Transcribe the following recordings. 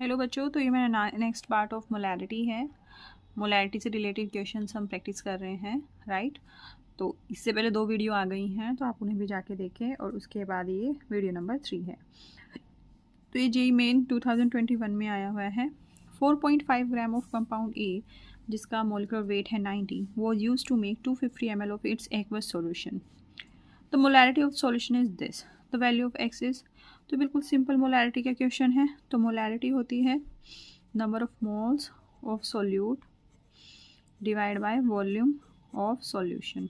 Hello बच्चों, तो ये मेरा नेक्स्ट पार्ट ऑफ मोलैरिटी है। मोलैरिटी से रिलेटेड क्वेश्चंस हम प्रैक्टिस कर रहे हैं, राइट। तो इससे पहले 2 वीडियो आ गई हैं, तो आप उन्हें भी जाके देखें। और उसके बाद ये वीडियो नंबर 3 है। तो ये जेईई मेन 2021 में आया हुआ है। 4.5 ग्राम ऑफ कंपाउंड ए, जिसका मोलिकुलर वेट है 90, was use to make 250 ml of its aqueous solution. The molarity of solution is this, the value of x is. तो बिल्कुल सिंपल मोलैरिटी का क्वेश्चन है। तो मोलैरिटी होती है number of moles of solute divide by volume of solution.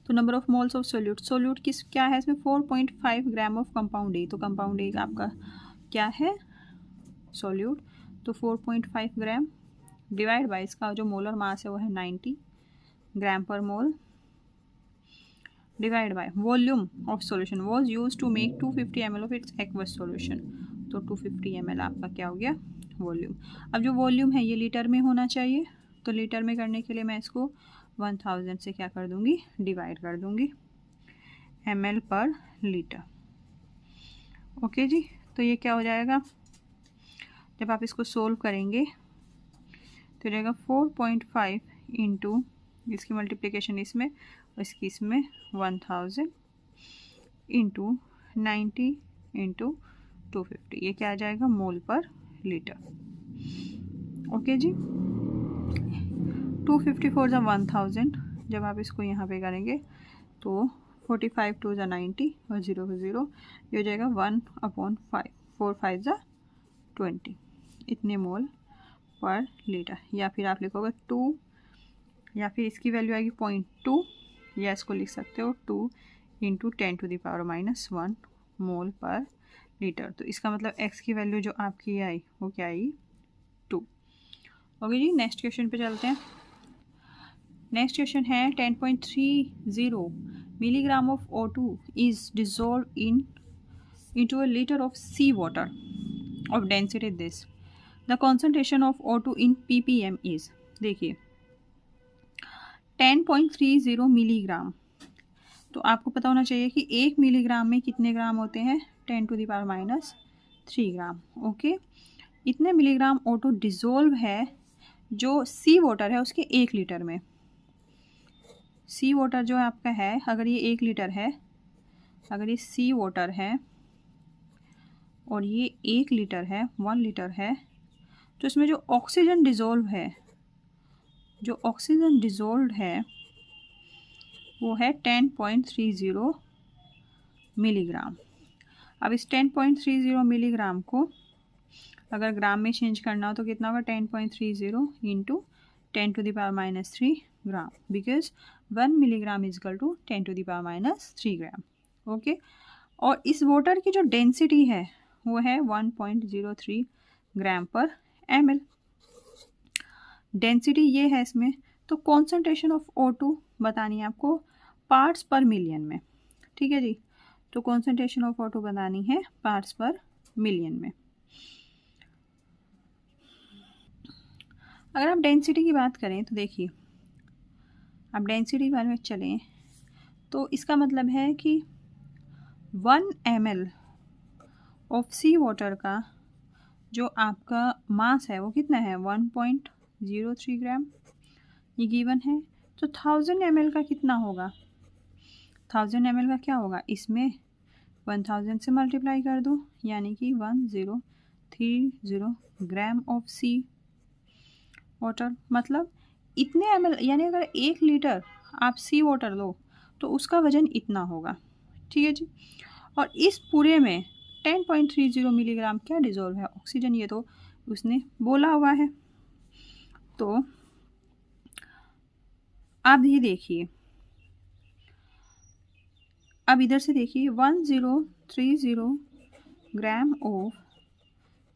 तो number of moles of solute किस क्या है इसमें 4.5 ग्राम ऑफ कंपाउंड ए। तो कंपाउंड ए आपका क्या है, सोल्यूट। तो 4.5 ग्राम डिवाइड बाय इसका जो मोलर मास है वो है 90 ग्राम पर mole divide by volume of solution was use to make 250 ml of its aqueous solution. तो 250 ml आपका क्या हो गया, वॉल्यूम। अब जो वॉल्यूम है ये लीटर में होना चाहिए। तो लीटर में करने के लिए मैं इसको 1000 से क्या कर दूंगी, डिवाइड कर दूंगी, ml पर लीटर। ओके जी। तो ये क्या हो जाएगा, जब आप इसको सोल्व करेंगे तो जाएगा 4.5 इंटू इसकी मल्टीप्लिकेशन इसमें और इसकी इसमें 1000 इंटू 90 इंटू 250, ये क्या आ जाएगा, मोल पर लीटर। ओके जी। 254 ज़ा 1000, जब आप इसको यहाँ पे करेंगे तो 45 2 ज़ा 90 और 0 को 0, ये हो जाएगा 1/5, 4 5 ज़ा 20, इतने मोल पर लीटर। या फिर आप लिखोगे 2, या फिर इसकी वैल्यू आएगी 0.2, या इसको लिख सकते हो 2 इंटू 10⁻⁻1 मोल पर लीटर। तो इसका मतलब x की वैल्यू जो आपकी आई वो क्या आई, 2। ओके जी, नेक्स्ट क्वेश्चन पे चलते हैं। नेक्स्ट क्वेश्चन है 10.30 milligram of O2 is dissolve into a liter of sea water of density this. The concentration of O2 in ppm is, देखिए 10.30 मिलीग्राम। तो आपको पता होना चाहिए कि 1 मिलीग्राम में कितने ग्राम होते हैं, 10⁻³ ग्राम। ओके, इतने मिलीग्राम O2 डिजोल्व है जो सी वाटर है उसके 1 लीटर में। सी वाटर जो आपका है, अगर ये 1 लीटर है, अगर ये सी वाटर है और ये 1 लीटर है, 1 लीटर है, तो इसमें जो ऑक्सीजन डिजोल्व है, जो ऑक्सीजन डिजोल्व है वो है 10.30 मिलीग्राम। अब इस 10.30 मिलीग्राम को अगर ग्राम में चेंज करना हो तो कितना होगा, 10.30 into 10⁻³ gram, because 1 milligram is equal to 10⁻³ gram. Okay, और इस वाटर की जो डेंसिटी है वो है 1.03 ग्राम पर ml। डेंसिटी ये है इसमें। तो कॉन्सेंट्रेशन ऑफ O2 बतानी है आपको पार्ट्स पर मिलियन में, ठीक है जी। तो कॉन्सेंट्रेशन ऑफ O2 बतानी है पार्ट्स पर मिलियन में। अगर आप डेंसिटी की बात करें तो देखिए, आप डेंसिटी के बारे में चलें तो इसका मतलब है कि 1 ml ऑफ सी वाटर का जो आपका मास है वो कितना है, 1.03 ग्राम, ये गिवन है। तो 1000 ml का कितना होगा, 1000 ml का क्या होगा, इसमें 1000 से मल्टीप्लाई कर दो, यानी कि 1030 ग्राम ऑफ सी वाटर। मतलब इतने ml, यानी अगर 1 लीटर आप सी वाटर लो तो उसका वजन इतना होगा, ठीक है जी। और इस पूरे में 10.30 मिलीग्राम क्या डिजोल्व है, ऑक्सीजन, ये तो उसने बोला हुआ है। तो आप ये देखिए, अब इधर से देखिए 1030 gram of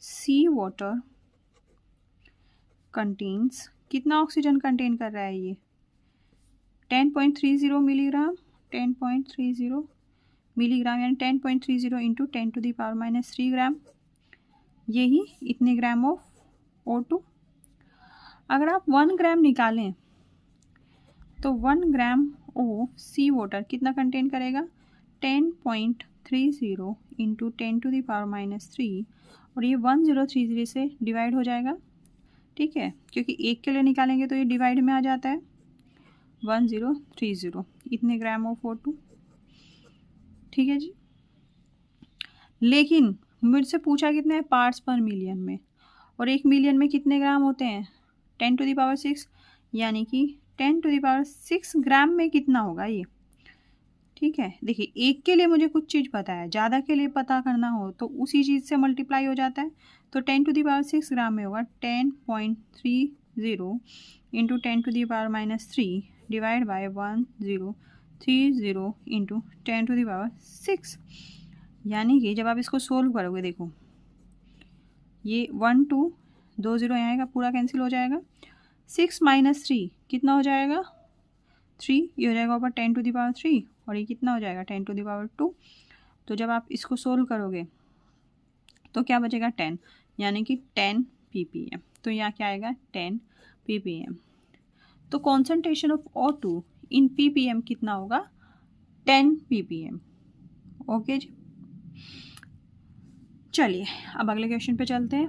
sea water contains कितना ऑक्सीजन कंटेन कर रहा है, ये 10.30 मिलीग्राम, 10.30 मिलीग्राम यानी 10.30 इंटू 10⁻³ ग्राम, यही इतने ग्राम ऑफ O2। अगर आप 1 ग्राम निकालें तो 1 ग्राम ऑफ सी वाटर कितना कंटेन करेगा, 1030 इंटू 10⁻³ और ये 1030 से डिवाइड हो जाएगा, ठीक है, क्योंकि एक के लिए निकालेंगे तो ये डिवाइड में आ जाता है। 1030 इतने ग्राम ऑफ O2, ठीक है जी। लेकिन मुझसे पूछा कितने हैं, पार्ट्स पर मिलियन में, और 1 मिलियन में कितने ग्राम होते हैं, 10⁻6, यानी कि 10⁻6 ग्राम में कितना होगा ये, ठीक है। देखिए एक के लिए मुझे कुछ चीज़ पता है, ज़्यादा के लिए पता करना हो तो उसी चीज़ से मल्टीप्लाई हो जाता है। तो 10⁻6 ग्राम में होगा 10.30 इंटू 10⁻³ डिवाइड बाय 1030 इंटू 10⁻6, यानी कि जब आप इसको सोल्व करोगे, देखो ये 1 2 2 0 यहाँ आएगा, पूरा कैंसिल हो जाएगा। 6 - 3 कितना हो जाएगा, 3, ये हो जाएगा ऊपर 10⁻3 और ये कितना हो जाएगा 10⁻2। तो जब आप इसको सोल्व करोगे तो क्या बचेगा 10, यानी कि 10 ppm। तो यहाँ क्या आएगा 10 ppm। तो concentration of O2 in ppm कितना होगा, 10 ppm। ओके जी, चलिए अब अगले क्वेश्चन पे चलते हैं।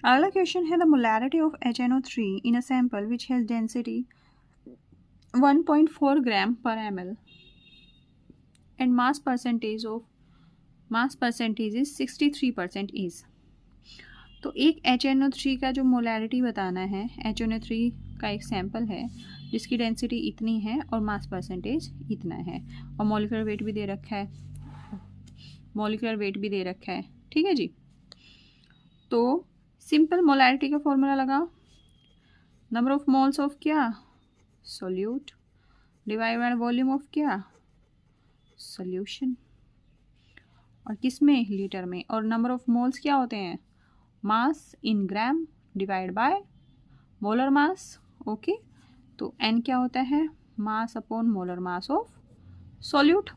अगला क्वेश्चन है the molarity of HNO3 in a sample which has density 1.4 ग्राम पर ml and mass percentage is 63% is। तो एक HNO3 का जो मोलैरिटी बताना है, HNO3 का एक सैंपल है जिसकी डेंसिटी इतनी है और मास परसेंटेज इतना है, और मॉलिक्यूलर वेट भी दे रखा है, ठीक है जी। तो सिंपल मोलैरिटी का फॉर्मूला लगाओ, नंबर ऑफ मोल्स ऑफ क्या, solute, divide by volume of क्या, सोल्यूशन, और किस में, लीटर में, और नंबर ऑफ मोल्स क्या होते हैं, mass in gram divide by molar mass. Okay, तो n क्या होता है, mass upon molar mass of solute.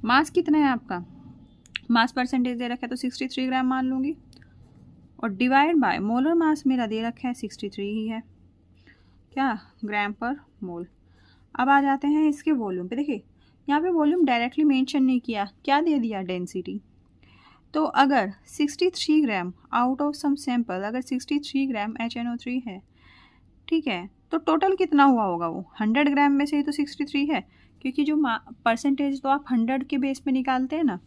Mass कितना है आपका, मास परसेंटेज दे रखा है तो 63 ग्राम मान लूँगी, और डिवाइड बाय मोलर मास मेरा दे रखा है 63 ही है, क्या, ग्राम पर मोल। अब आ जाते हैं इसके वॉल्यूम पे। देखिए यहाँ पे वॉल्यूम डायरेक्टली मेंशन नहीं किया, क्या दे दिया, डेंसिटी। तो अगर 63 ग्राम आउट ऑफ सम सैंपल, अगर 63 ग्राम HNO3 है, ठीक है, तो टोटल कितना हुआ होगा, वो 100 ग्राम में से ही तो 63 है, क्योंकि जो परसेंटेज तो आप 100 के बेस पे निकालते हैं ना।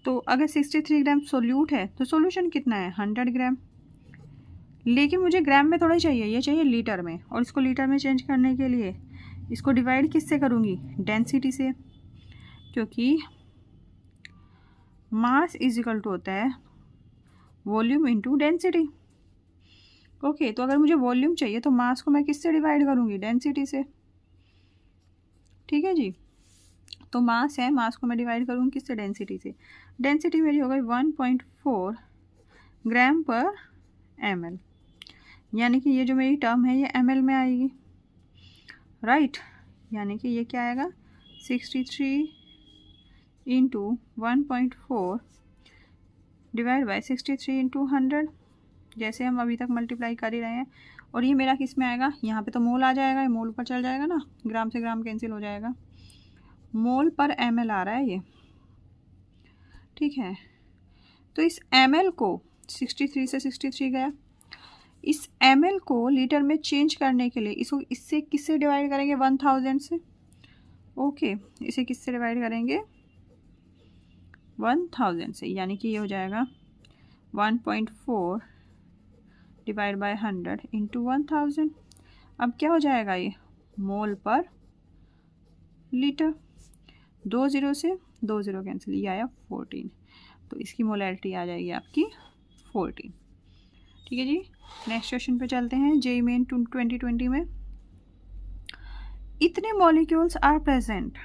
तो अगर 63 ग्राम सोल्यूट है तो सोल्यूशन कितना है, 100 ग्राम। लेकिन मुझे ग्राम में थोड़ा ही चाहिए, ये चाहिए लीटर में, और इसको लीटर में चेंज करने के लिए इसको डिवाइड किससे करूँगी, डेंसिटी से, क्योंकि मास इज इक्वल टू होता है वॉल्यूम इनटू डेंसिटी। ओके, तो अगर मुझे वॉल्यूम चाहिए तो मास को मैं किससे डिवाइड करूँगी, डेंसिटी से, ठीक है जी। तो मास है, मास को मैं डिवाइड करूँगी किससे, डेंसिटी से। डेंसिटी मेरी हो गई 1.4 ग्राम पर ml, यानी कि ये जो मेरी टर्म है ये ml में आएगी, राइट। यानी कि ये क्या आएगा, 63 इंटू 1.4 डिवाइड बाई 63 इंटू 100, जैसे हम अभी तक मल्टीप्लाई कर ही रहे हैं। और ये मेरा किस में आएगा, यहाँ पे तो मोल आ जाएगा, ये मोल ऊपर चल जाएगा ना, ग्राम से ग्राम कैंसिल हो जाएगा, मोल पर ml आ रहा है ये, ठीक है। तो इस ml को 63 से 63 गया, इस ml को लीटर में चेंज करने के लिए इसको इससे किससे डिवाइड करेंगे, 1000 से। ओके, इसे किससे डिवाइड करेंगे, 1000 से, यानी कि ये हो जाएगा 1.4 डिवाइड बाय 100 इंटू 1000। अब क्या हो जाएगा, ये मोल पर लीटर, 2 0 से 2 0 कैंसिल, ये आया 14। तो इसकी मोलैरिटी आ जाएगी आपकी 14, ठीक है जी। नेक्स्ट क्वेश्चन पे चलते हैं। जेईई मेन 2020 में इतने मॉलिक्यूल्स आर प्रेजेंट,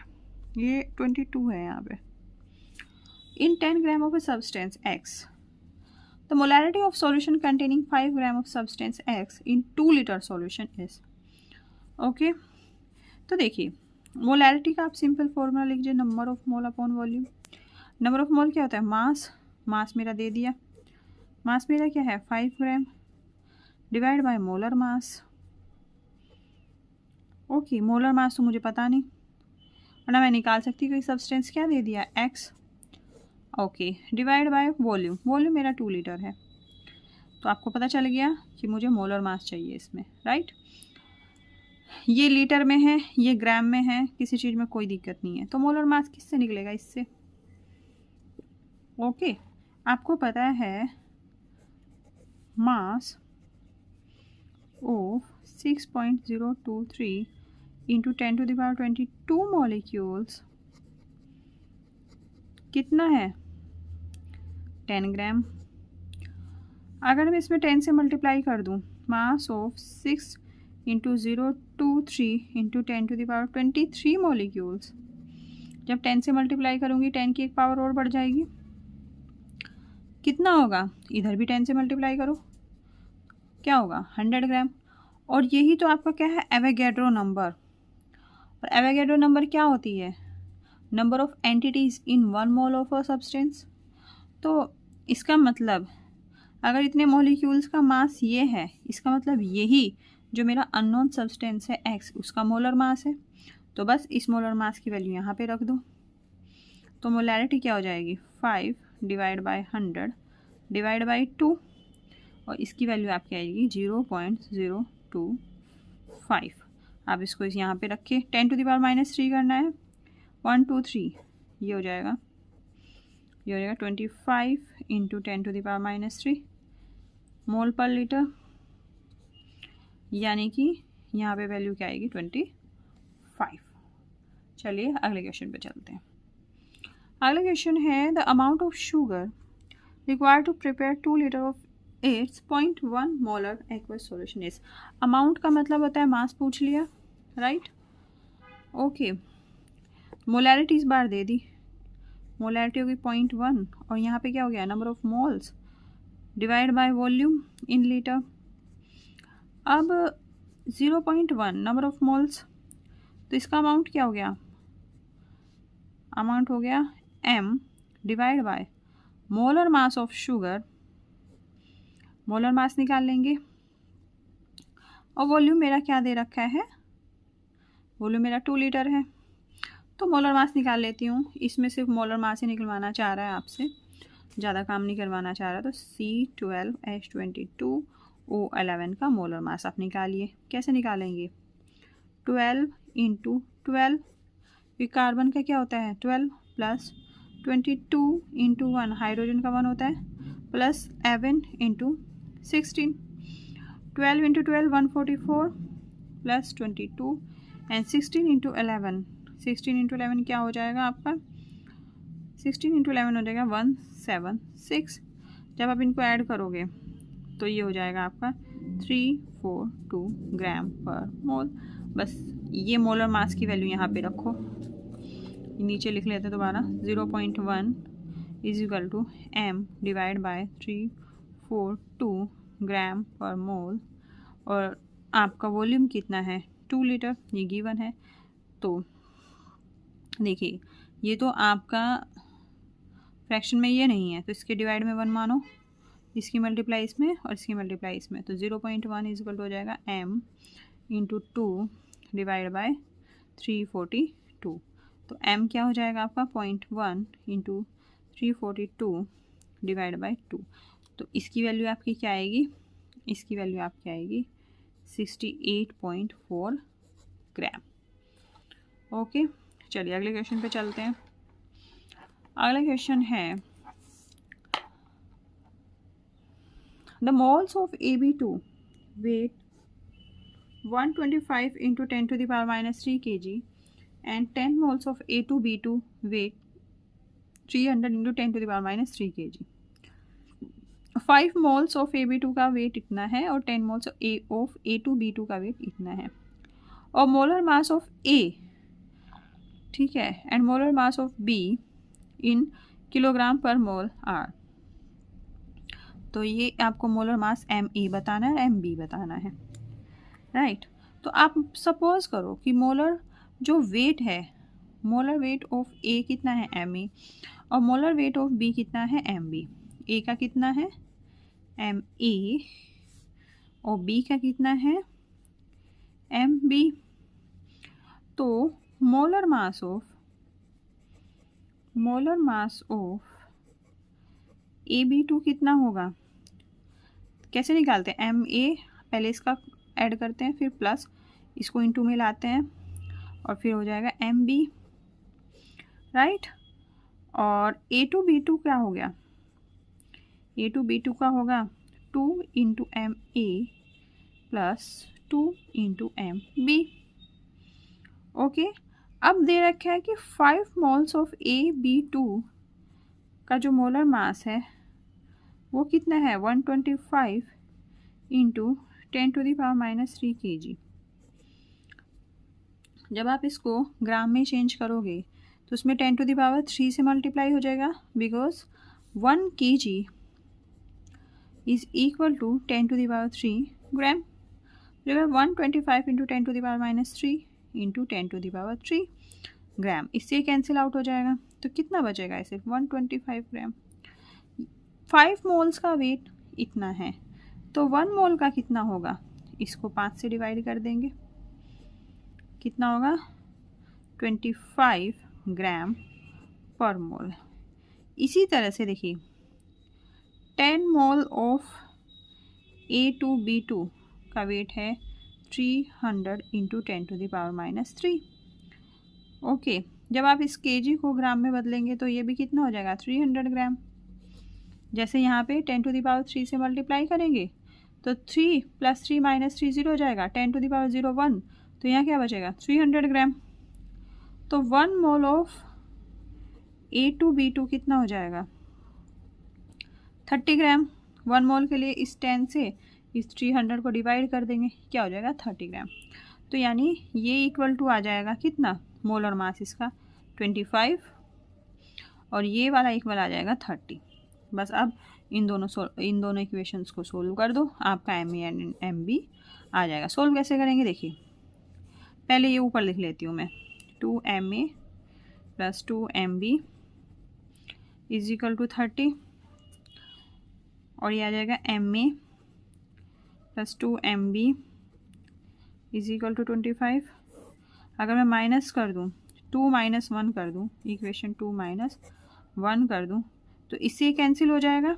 ये 22 है यहाँ पे, इन 10 gram of a substance X, the molarity of solution containing 5 gram of substance X in 2 liter solution is। Okay, तो देखिए मोलैरिटी का आप सिंपल फॉर्मूला लिख दीजिए, number of mole upon volume. Number of mole क्या होता है, मास, मास मेरा दे दिया, मास मेरा क्या है 5 ग्राम divide by molar mass. Okay, molar mass तो मुझे पता नहीं, वरना मैं निकाल सकती कोई सब्सटेंस क्या दे दिया x, okay, divide by volume, volume मेरा 2 लीटर है। तो आपको पता चल गया कि मुझे मोलर मास चाहिए इसमें, राइट। ये लीटर में है, ये ग्राम में है, किसी चीज़ में कोई दिक्कत नहीं है। तो मोलर मास किससे निकलेगा, इससे, ओके। आपको पता है मास ऑफ 6.023 इंटू 10⁻22 मॉलिक्यूल्स कितना है, 10 ग्राम। अगर मैं इसमें 10 से मल्टीप्लाई कर दूं, mass of 6 into 023 into 10⁻23 molecules, जब 10 से मल्टीप्लाई करूंगी 10 की एक पावर और बढ़ जाएगी, कितना होगा, इधर भी 10 से मल्टीप्लाई करो, क्या होगा, 100 ग्राम। और यही तो आपका क्या है, एवोगैड्रो नंबर। और एवोगैड्रो नंबर क्या होती है, number of entities in 1 mole of a substance. तो इसका मतलब अगर इतने मॉलिक्यूल्स का मास ये है, इसका मतलब यही जो मेरा अननोन सब्सटेंस है x, उसका मोलर मास है। तो बस इस मोलर मास की वैल्यू यहाँ पे रख दो। तो मोलैरिटी क्या हो जाएगी, 5 डिवाइड बाय 100 डिवाइड बाय 2, और इसकी वैल्यू आपकी आएगी 0.025। आप इसको यहाँ पे रखें, 10⁻³ करना है, 1 2 3, ये हो जाएगा 25 इंटू 10⁻³ मोल पर लीटर, यानी कि यहाँ पे वैल्यू क्या आएगी, 25। चलिए अगले क्वेश्चन पे चलते हैं। अगला क्वेश्चन है, the amount of sugar required to prepare 2 litre of 8.1 molar aqueous solution is. Amount का मतलब होता है मास पूछ लिया, राइट, ओके। मोलैरिटी इस बार दे दी, मोलैरिटी होगी 0.1, और यहाँ पे क्या हो गया, number of moles divide by volume in litre. अब 0.1 नंबर ऑफ मोल्स, तो इसका अमाउंट क्या हो गया, अमाउंट हो गया m divide by molar mass of sugar, molar mass निकाल लेंगे। और वॉल्यूम मेरा क्या दे रखा है, वॉल्यूम मेरा 2 लीटर है। तो मोलर मास निकाल लेती हूँ, इसमें सिर्फ मोलर मास ही निकलवाना चाह रहा है आपसे, ज़्यादा काम नहीं करवाना चाह रहा। तो C12H22O11 का मोलर मास आप निकालिए। कैसे निकालेंगे, 12 इंटू 12, फिर कार्बन का क्या होता है 12 प्लस 22 इंटू 1, हाइड्रोजन का 1 होता है, plus 11 into 16, 12 into 12 144 plus 22 and 16 into 11, 16 into 11 क्या हो जाएगा आपका, 16 इंटू 11 हो जाएगा 176। जब आप इनको ऐड करोगे तो ये हो जाएगा आपका 342 ग्राम पर मोल। बस ये मोलर मास की वैल्यू यहाँ पे रखो, नीचे लिख लेते हैं दोबारा, 0.1 is equal to m divide by 342 gram पर मोल। और आपका वॉल्यूम कितना है, 2 लीटर, ये गिवन है। तो देखिए ये तो आपका फ्रैक्शन में ये नहीं है, तो इसके डिवाइड में 1 मानो, इसकी मल्टीप्लाई इसमें और इसकी मल्टीप्लाई इसमें। तो 0.1 इज इक्वल टू हो जाएगा m इंटू 2 डिवाइड बाय 342। तो m क्या हो जाएगा आपका 0.1 इंटू 342 डिवाइड बाय 2। तो इसकी वैल्यू आपकी क्या आएगी, इसकी वैल्यू आपकी आएगी 68.4 ग्राम। ओके, चलिए अगले क्वेश्चन पे चलते हैं। अगला क्वेश्चन है, the moles of AB2 weight 125 into 10⁻³ kg and 10 moles of A2B2 weight 300 into 10⁻³ kg। 5 moles of AB2 का वेट इतना है और 10 moles ऑफ A2B2 का वेट इतना है। और मोलर मास ऑफ A, ठीक है, and molar mass of B in kilogram पर मोल आर। तो ये आपको मोलर मास MA बताना है, MB बताना है, राइट। तो आप सपोज करो कि मोलर जो वेट है, मोलर वेट ऑफ A कितना है MA, और मोलर वेट ऑफ B कितना है MB। A का कितना है MA और B का कितना है MB। तो molar mass of molar mass of AB2 कितना होगा, कैसे निकालते हैं, MA पहले इसका ऐड करते हैं, फिर प्लस इसको इनटू में लाते हैं और फिर हो जाएगा MB, राइट। और A2B2 क्या हो गया, A2B2 का होगा 2 into MA plus 2 into MB। Okay, अब दे रखा है कि 5 मोल्स ऑफ AB2 का जो मोलर मास है वो कितना है 125 इंटू 10⁻³ kg। जब आप इसको ग्राम में चेंज करोगे तो उसमें 10⁻³ से मल्टीप्लाई हो जाएगा, because 1 kg is equal to 10⁻³ gram. अगर 125 इंटू 10⁻³ इंटू 10⁻³ ग्राम, इससे कैंसिल आउट हो जाएगा, तो कितना बचेगा ऐसे 125 ग्राम। 5 मोल्स का वेट इतना है, तो 1 मोल का कितना होगा, इसको 5 से डिवाइड कर देंगे, कितना होगा 25 ग्राम पर मोल। इसी तरह से देखिए 10 मोल ऑफ A2B2 का वेट है 300 इंटू 10⁻³ ओके। जब आप इस kg को ग्राम में बदलेंगे तो ये भी कितना हो जाएगा 300 ग्राम। जैसे यहाँ पे 10⁻³ से मल्टीप्लाई करेंगे तो 3 + 3 - 3 0 हो जाएगा, 10⁻01, तो यहाँ क्या बचेगा 300 ग्राम। तो 1 मोल ऑफ A2B2 कितना हो जाएगा 30 ग्राम। 1 मोल के लिए इस 10 से इस 300 को डिवाइड कर देंगे, क्या हो जाएगा 30 ग्राम। तो यानी ये इक्वल टू आ जाएगा कितना मोलर मास इसका 25 और ये वाला इक्वल आ जाएगा 30। बस अब इन दोनों इक्वेशंस को सोल्व कर दो, आपका MA एंड MB आ जाएगा। सोल्व कैसे करेंगे देखिए, पहले ये ऊपर लिख लेती हूँ मैं, 2MA plus 2MB is equal to 30 और ये आ जाएगा MA plus 2MB is equal to 25। अगर मैं माइनस कर दूँ 2 - 1 कर दूँ, इक्वेशन 2 - 1 कर दूँ तो इससे कैंसिल हो जाएगा।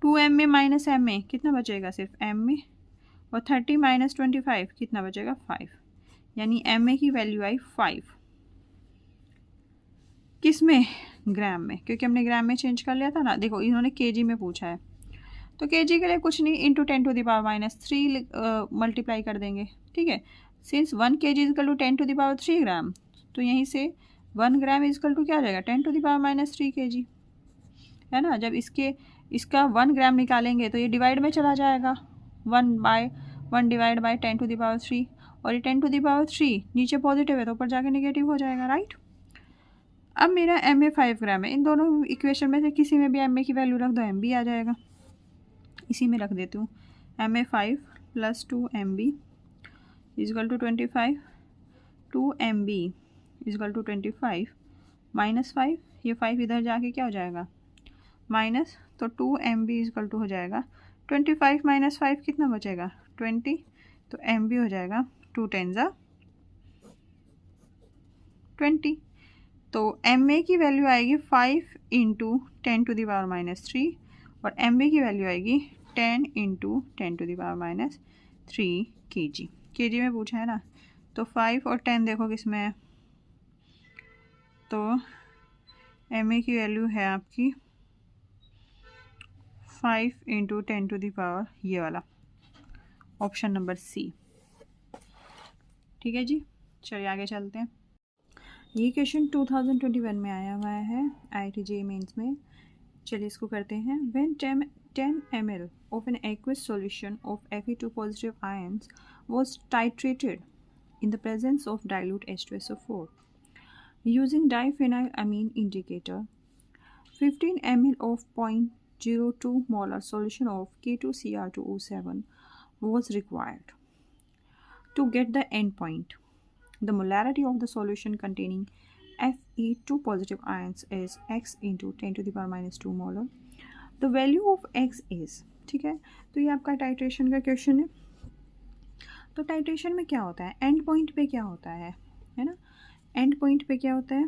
2MA माइनस MA कितना बचेगा सिर्फ MA, और 30 - 25 कितना बचेगा 5, यानी MA की वैल्यू आई 5। किस में, ग्राम में, क्योंकि हमने ग्राम में चेंज कर लिया था ना। देखो इन्होंने kg में पूछा है, तो kg के लिए कुछ नहीं, इंटू 10⁻³ मल्टीप्लाई कर देंगे, ठीक है। सिंस 1 kg इजकल टू 10⁻³ ग्राम, तो यहीं से 1 ग्राम इजकल टू क्या आ जाएगा 10⁻³ kg, है ना। जब इसका 1 ग्राम निकालेंगे तो ये डिवाइड में चला जाएगा, 1/1 डिवाइड बाई 10⁻³, और ये 10⁻³ नीचे पॉजिटिव है तो ऊपर जाके नेगेटिव हो जाएगा, राइट। अब मेरा MA 5 ग्राम है, इन दोनों इक्वेशन में से किसी में भी MA की वैल्यू रख दो, MB आ जाएगा। इसी में रख देती हूँ, MA 5 plus 2MB is equal to 25, 2MB is equal to 25 minus 5, ये 5 इधर जाके क्या हो जाएगा माइनस, तो 2MB इजकल टू हो जाएगा 25 - 5 कितना बचेगा 20, तो MB हो जाएगा 2 × 20। तो MA की वैल्यू आएगी 5 इंटू 10⁻³ और MB की वैल्यू आएगी 10 इंटू 10⁻³ kg। kg में पूछा है ना, तो 5 और 10 देखो किस में है, तो MA की वैल्यू है आपकी 5 इंटू 10⁻, ये वाला ऑप्शन नंबर C, ठीक है जी। चलिए आगे चलते हैं। ये क्वेश्चन 2021 में आया हुआ है IIT JEE मेंस में। चलिए इसको करते हैं। When 10 ml of an aqueous solution of Fe2 positive ions was titrated in the presence of dilute H2SO4 using diphenylamine indicator, 15 ml of 0.02 molar solution of K2Cr2O7 was required to get the end point. The molarity of the solution containing Fe2 positive ions is x into 10⁻² molar. The value of x is, ठीक है। तो ये आपका titration का question है। तो titration में क्या होता है, एंड पॉइंट पे क्या होता है ना। एंड पॉइंट पे क्या होता है,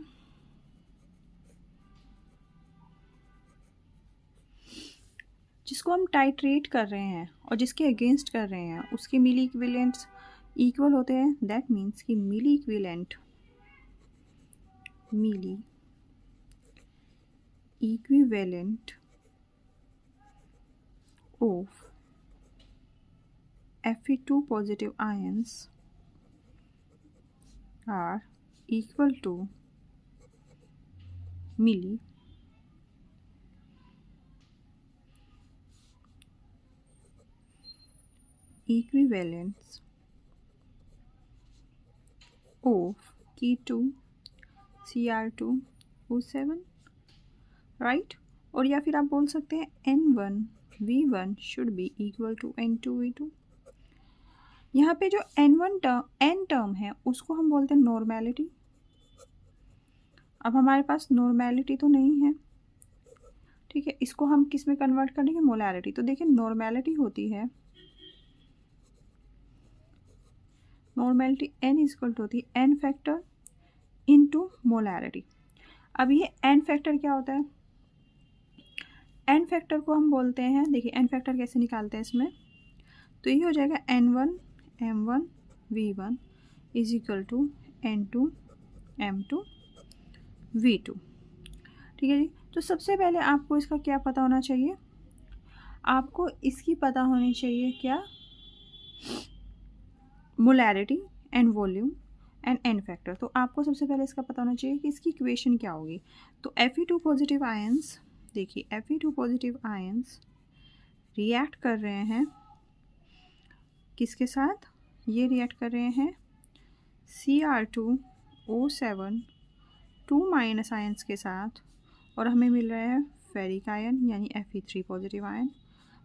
जिसको हम टाइट्रेट कर रहे हैं और जिसके अगेंस्ट कर रहे हैं उसके मिली इक्विवेलेंट्स इक्वल होते हैं, दैट मीन्स कि मिली equivalent of Fe2 positive ions are equal to milli equivalents of K2Cr2O7, right. और या फिर आप बोल सकते हैं N1V1 should be equal to N2V2। यहाँ पे जो N1 टर्म है उसको हम बोलते हैं नॉर्मेलिटी। अब हमारे पास नॉर्मेलिटी तो नहीं है, ठीक है, इसको हम किस में कन्वर्ट करेंगे, मोलैरिटी। तो देखिए नॉर्मेलिटी होती है, नॉर्मेलिटी N इक्वल टू होती है N फैक्टर इनटू मोलैरिटी। अब ये N फैक्टर क्या होता है, N फैक्टर को हम बोलते हैं, देखिए N फैक्टर कैसे निकालते हैं इसमें, तो ये हो जाएगा N1 M1 V1 is equal to N2 M2 V2, ठीक है जी। तो सबसे पहले आपको इसका क्या पता होना चाहिए, आपको इसकी पता होनी चाहिए क्या, molarity and volume and N factor. तो आपको सबसे पहले इसका पता होना चाहिए कि इसकी इक्वेशन क्या होगी। तो Fe2 पॉजिटिव आयंस, देखिए Fe2 पॉजिटिव आयंस रिएक्ट कर रहे हैं किसके साथ, ये रिएक्ट कर रहे हैं Cr2O7 2 माइनस आयंस के साथ, और हमें मिल रहा है फेरिक आयन यानी Fe3 positive ion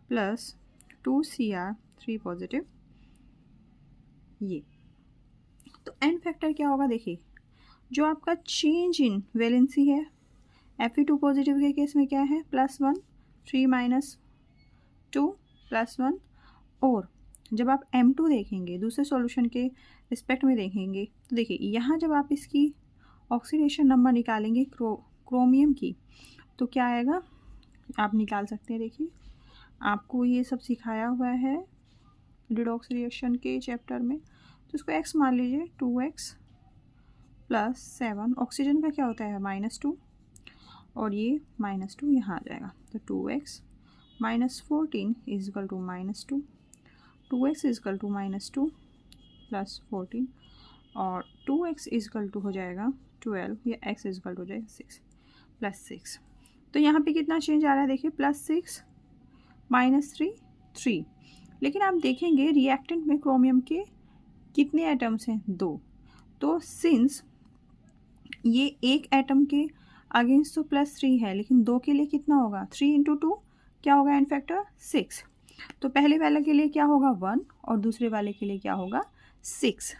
plus 2Cr3 positive. ये तो N फैक्टर क्या होगा, देखिए जो आपका चेंज इन वैलेंसी है Fe2 पॉजिटिव के केस में क्या है +1, 3 माइनस 2 +1, और जब आप M2 देखेंगे दूसरे सॉल्यूशन के रिस्पेक्ट में देखेंगे तो देखिए यहाँ जब आप इसकी ऑक्सीडेशन नंबर निकालेंगे क्रोमियम की तो क्या आएगा, आप निकाल सकते हैं। देखिए आपको ये सब सिखाया हुआ है रिडॉक्स रिएक्शन के चैप्टर में, तो इसको x मान लीजिए 2x + 7, ऑक्सीजन का क्या होता है -2 और ये -2 यहाँ आ जाएगा, तो 2x - 14 is equal to -2, 2x is equal to -2 + 14 और 2x इज इक्वल टू हो जाएगा 12 या x इज इक्वल टू हो जाएगा 6 + 6। तो यहाँ पे कितना चेंज आ रहा है, देखिए +6 -3 3, लेकिन आप देखेंगे रिएक्टेंट में क्रोमियम के कितने एटम्स हैं, 2। तो सिंस ये एक एटम के अगेंस्ट तो +3 है, लेकिन 2 के लिए कितना होगा, 3 × 2 क्या होगा N फैक्टर 6। तो पहले वाले के लिए क्या होगा 1 और दूसरे वाले के लिए क्या होगा 6।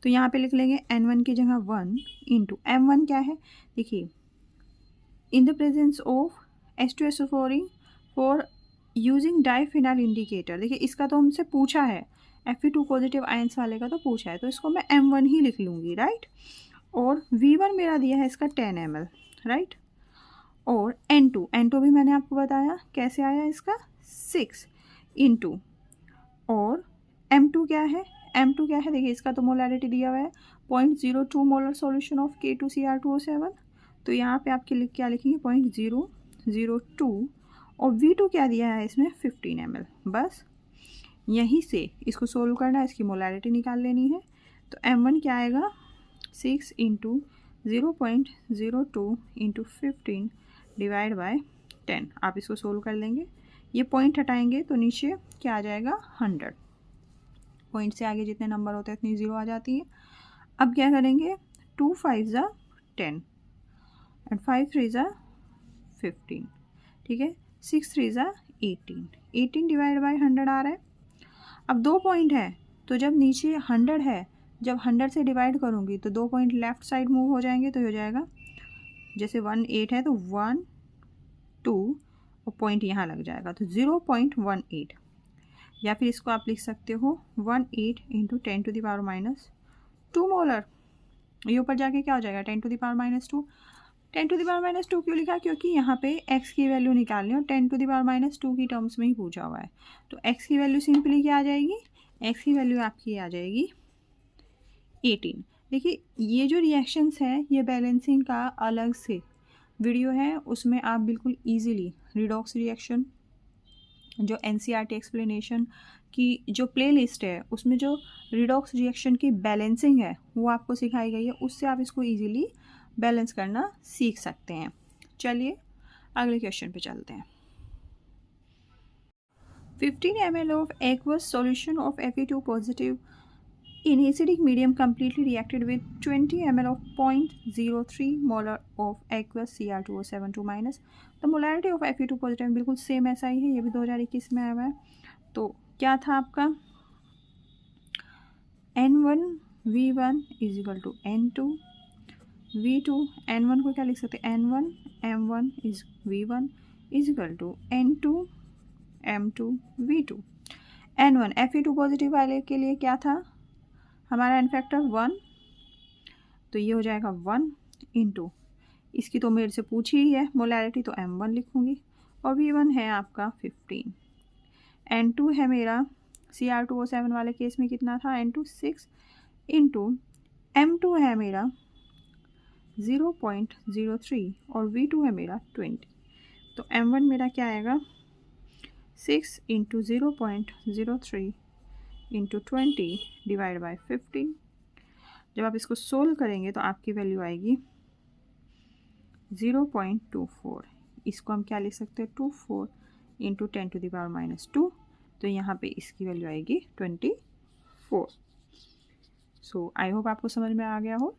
तो यहाँ पे लिख लेंगे N1 की जगह 1 × M1 क्या है, देखिए in the presence of H2SO4 for using diphenyl indicator. देखिए इसका तो हमसे पूछा है, Fe2 पॉजिटिव आयंस वाले का तो पूछा है, तो इसको मैं M1 ही लिख लूँगी, राइट। और V1 मेरा दिया है इसका 10 ml, राइट। और N2 भी मैंने आपको बताया कैसे आया इसका 6 × और M2 क्या है, देखिए इसका तो मोलैरिटी दिया हुआ है 0.02 मोलर सॉल्यूशन ऑफ K2Cr2O7, तो यहाँ पे आपके क्या लिखेंगे 0.002, और V2 क्या दिया है इसमें 15 ml। बस यहीं से इसको सोल्व करना है, इसकी मोलैरिटी निकाल लेनी है। तो M1 क्या आएगा 6 × 0.02 × 15 डिवाइड बाय 10। आप इसको सोल्व कर लेंगे, ये पॉइंट हटाएंगे तो नीचे क्या आ जाएगा 100। पॉइंट से आगे जितने नंबर होते हैं उतनी 0 आ जाती है। अब क्या करेंगे 2 5 = 10 एंड 5 3 = 15, ठीक है, 6 3 = 18 डिवाइड बाय 100 आ रहा है। अब 2 पॉइंट है तो जब नीचे 100 है, जब 100 से डिवाइड करूँगी तो 2 पॉइंट लेफ़्ट साइड मूव हो जाएंगे, तो हो जाएगा जैसे 1 8 है तो 1 2 और पॉइंट यहाँ लग जाएगा तो 0.18, या फिर इसको आप लिख सकते हो 18 × 10⁻², मोलर। ये ऊपर जाके क्या हो जाएगा 10⁻², 10 टू द पावर माइनस 2 क्यों लिखा? क्योंकि यहाँ पे x की वैल्यू निकालनी है और 10 टू द पावर माइनस 2 की टर्म्स में ही पूछा हुआ है। तो x की वैल्यू सिंपली क्या आ जाएगी? x की वैल्यू आपकी आ जाएगी 18। देखिए ये जो रिएक्शंस है ये बैलेंसिंग का अलग से वीडियो है, उसमें आप बिल्कुल ईजिली रिडॉक्स रिएक्शन जो NCERT एक्सप्लेनेशन की जो प्लेलिस्ट है उसमें जो रिडॉक्स रिएक्शन की बैलेंसिंग है वो आपको सिखाई गई है, उससे आप इसको इजीली बैलेंस करना सीख सकते हैं। चलिए अगले क्वेश्चन पे चलते हैं। 15 ml of aqueous solution of Fe2 positive in acidic medium completely reacted with 20 ml of 0.03 molar of aqueous Cr2O72 minus। तो मोलैरिटी ऑफ Fe2 पॉजिटिव बिल्कुल सेम ऐसा ही है, ये भी 2021 में आया हुआ है। तो क्या था आपका? N1 V1 is equal to N2 V2। N1 को क्या लिख सकते हैं? N1 M1 is V1 is equal to N2 M2 V2। N1 Fe2 positive वाले के लिए क्या था हमारा? N फैक्टर 1, तो ये हो जाएगा 1 इंटू, इसकी तो मेरे से पूछी ही है मोलैरिटी, तो M1 लिखूँगी और V1 है आपका 15। N2 है मेरा Cr2O7 वाले केस में कितना था? N2 6 इंटू M2 है मेरा 0.03 और V2 है मेरा 20। तो M1 मेरा क्या आएगा? 6 इंटू 0.03 इंटू 20 डिवाइड बाई 15। जब आप इसको सोल्व करेंगे तो आपकी वैल्यू आएगी 0.24। इसको हम क्या लिख सकते हैं? 24 into 10 to the power minus 2। तो यहाँ पे इसकी वैल्यू आएगी 24। सो आई होप आपको समझ में आ गया हो।